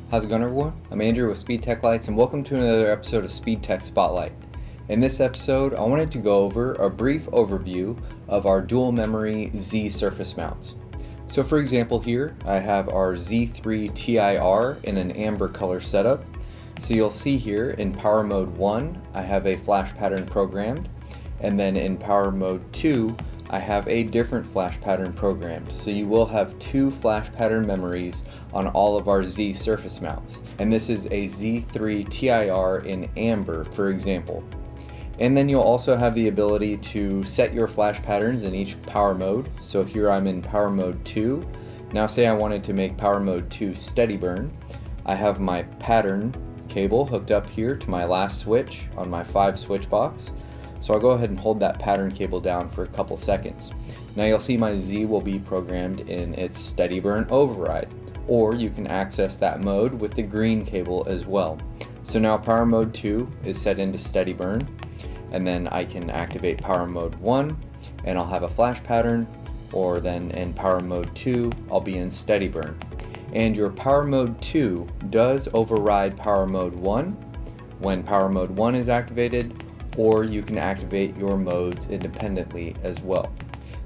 How's it going, everyone? I'm Andrew with SpeedTech Lights, and welcome to another episode of SpeedTech SpotLight. In this episode, I wanted to go over a brief overview of our dual memory Z surface mounts. So for example here, I have our Z-3 TIR in an amber color setup. So you'll see here in power mode 1, I have a flash pattern programmed, and then in power mode 2, I have a different flash pattern programmed. So you will have two flash pattern memories on all of our Z surface mounts. And this is a Z-3 TIR in amber, for example. And then you'll also have the ability to set your flash patterns in each power mode. So here I'm in power mode 2. Now say I wanted to make power mode 2 steady burn. I have my pattern cable hooked up here to my last switch on my 5 switch box. So I'll go ahead and hold that pattern cable down for a couple seconds. Now you'll see my Z will be programmed in its steady burn override, or you can access that mode with the green cable as well. So now power mode 2 is set into steady burn, and then I can activate power mode 1 and I'll have a flash pattern, or then in power mode 2 I'll be in steady burn. And your power mode 2 does override power mode 1 when power mode 1 is activated, or you can activate your modes independently as well.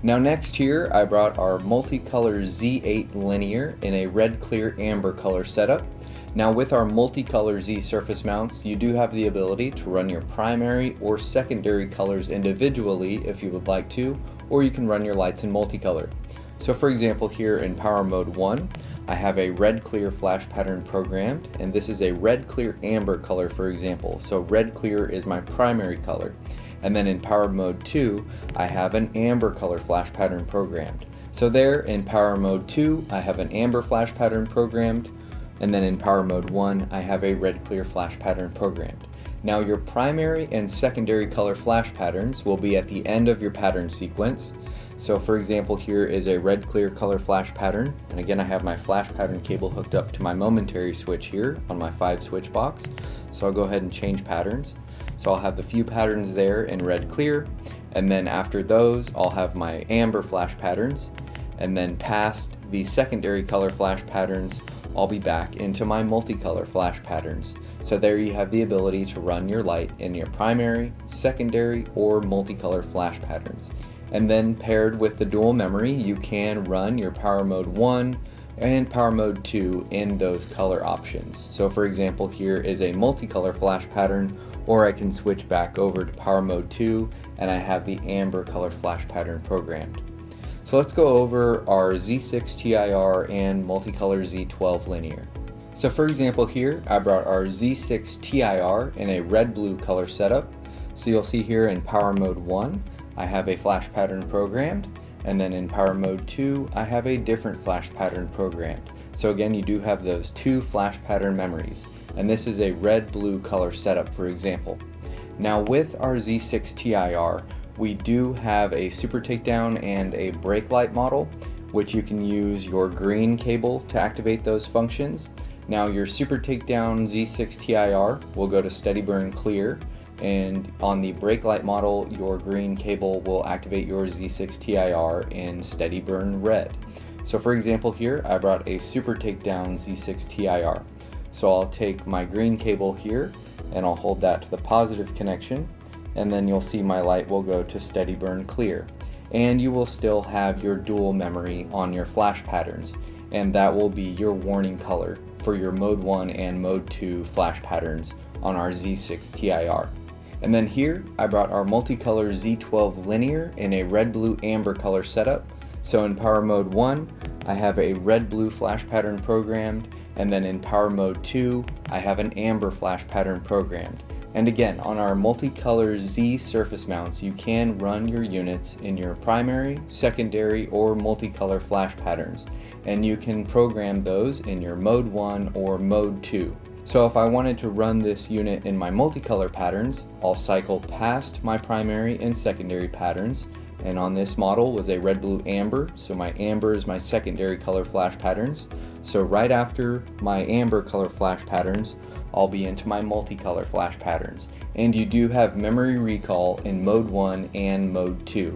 Now next here, I brought our MultiColor Z8 Linear in a red, clear, amber color setup. Now with our MultiColor Z surface mounts, you do have the ability to run your primary or secondary colors individually if you would like to, or you can run your lights in multicolor. So for example here in power mode 1, I have a red clear flash pattern programmed, and this is a red clear amber color, for example. So red clear is my primary color. And then in power mode 2, I have an amber color flash pattern programmed. So there in power mode 2, I have an amber flash pattern programmed, and then in power mode 1, I have a red clear flash pattern programmed. Now your primary and secondary color flash patterns will be at the end of your pattern sequence. So for example, here is a red clear color flash pattern, and again I have my flash pattern cable hooked up to my momentary switch here on my 5 switch box. So I'll go ahead and change patterns. So I'll have the few patterns there in red clear, and then after those I'll have my amber flash patterns, and then past the secondary color flash patterns I'll be back into my multicolor flash patterns. So there you have the ability to run your light in your primary, secondary, or multicolor flash patterns. And then paired with the dual memory, you can run your power mode 1 and power mode 2 in those color options. So for example, here is a multicolor flash pattern, or I can switch back over to power mode 2 and I have the amber color flash pattern programmed. So let's go over our Z6 TIR and MultiColor Z12 Linear. So for example here, I brought our Z6 TIR in a red-blue color setup. So you'll see here in power mode 1, I have a flash pattern programmed, and then in power mode 2, I have a different flash pattern programmed. So again, you do have those two flash pattern memories, and this is a red-blue color setup, for example. Now with our Z6 TIR, we do have a super takedown and a brake light model, which you can use your green cable to activate those functions. Now your super takedown Z6 TIR will go to steady burn clear, and on the brake light model, your green cable will activate your Z6 TIR in steady burn red. So for example here, I brought a super takedown Z6 TIR. So I'll take my green cable here and I'll hold that to the positive connection, and then you'll see my light will go to steady burn clear. And you will still have your dual memory on your flash patterns, and that will be your warning color for your mode 1 and mode 2 flash patterns on our Z6 TIR. And then here, I brought our MultiColor Z12 Linear in a red-blue amber color setup. So in power mode 1, I have a red-blue flash pattern programmed, and then in power mode 2, I have an amber flash pattern programmed. And again, on our MultiColor Z surface mounts, you can run your units in your primary, secondary, or multicolor flash patterns, and you can program those in your mode 1 or mode 2. So if I wanted to run this unit in my multicolor patterns, I'll cycle past my primary and secondary patterns, and on this model was a red, blue, amber, so my amber is my secondary color flash patterns. So right after my amber color flash patterns, I'll be into my multicolor flash patterns. And you do have memory recall in mode 1 and mode 2.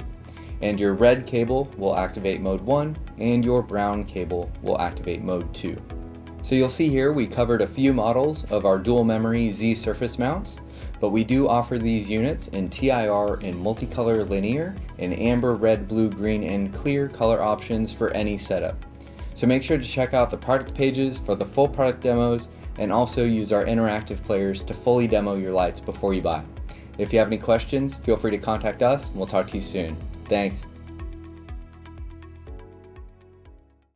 And your red cable will activate mode 1, and your brown cable will activate mode 2. So you'll see here we covered a few models of our dual memory Z surface mounts, but we do offer these units in TIR and MultiColor Linear, in amber, red, blue, green, and clear color options for any setup. So make sure to check out the product pages for the full product demos, and also use our interactive players to fully demo your lights before you buy. If you have any questions, feel free to contact us and we'll talk to you soon. Thanks.